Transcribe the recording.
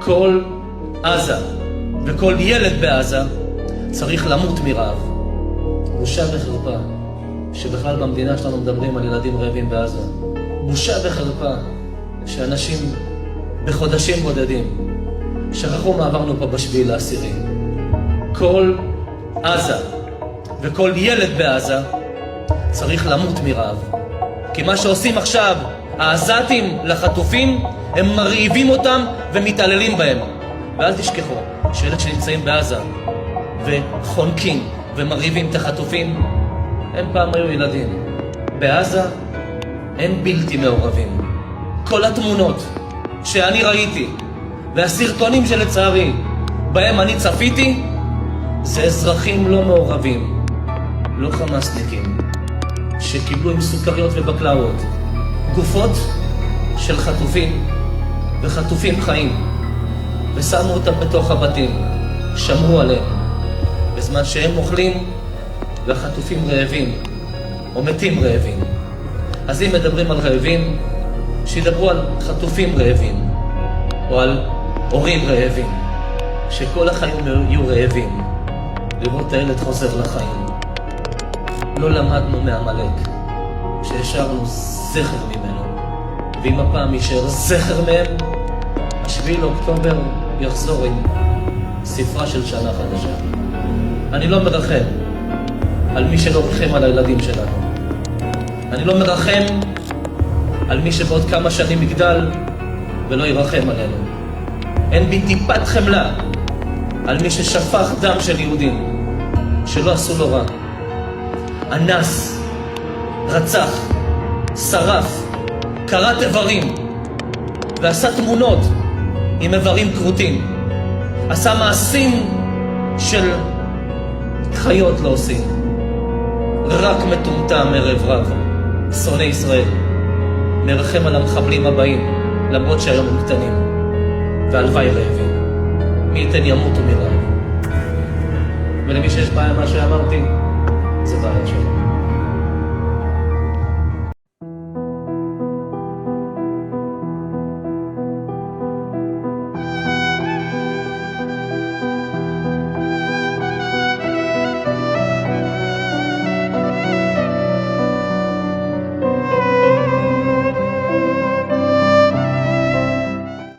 כל עזה וכל ילד בעזה צריך למות מרעב. בושה וחרפה שבכלל במדינה שלנו מדברים על ילדים רעבים בעזה. בושה וחרפה שאנשים בחודשים בודדים שכחו מה עברנו פה ב7/10. כל עזה וכל ילד בעזה צריך למות מרעב. כי מה שעושים עכשיו העזתים לחטופים, הם מרעיבים אותם ומתעללים בהם. ואל תשכחו שאלה שנמצאים בעזה וחונקים ומרעיבים את החטופים, הם פעם היו ילדים. בעזה הם בלתי מעורבים. כל התמונות שאני ראיתי והסרטונים שלצערי בהם אני צפיתי, זה אזרחים לא מעורבים, לא חמאסניקים, שקיבלו עם סוכריות ובקלאות גופות של חטופים וחטופים חיים, ושמו אותם בתוך הבתים, שמרו עליהם, בזמן שהם אוכלים והחטופים רעבים או מתים רעבים. אז אם מדברים על רעבים, שידברו על חטופים רעבים או על הורים רעבים, שכל החיים יהיו רעבים לראות את הילד חוזר לחיים. לא למדנו מעמלק שהשארנו זכר ממנו, ואם הפעם יישאר זכר מהם, 7 לאוקטובר יחזור עם ספרה של שנה חדשה. אני לא מרחם על מי שלא רחם על הילדים שלנו. אני לא מרחם על מי שבעוד כמה שנים יגדל ולא ירחם עלינו. אין בי טיפת חמלה על מי ששפך דם של יהודים שלא עשו לו רע. אנס, רצח, שרף, קראת איברים ועשה תמונות עם איברים כרותים. עשה מעשים של חיות לא עושים. רק מטומטם ערב רב, שונא ישראל, מרחם על המחבלים הבאים למרות שהיום הם קטנים, והלוואי רעבים. מי ייתן ימותו מרעב. ולמי שיש בעיה מה שאמרתי,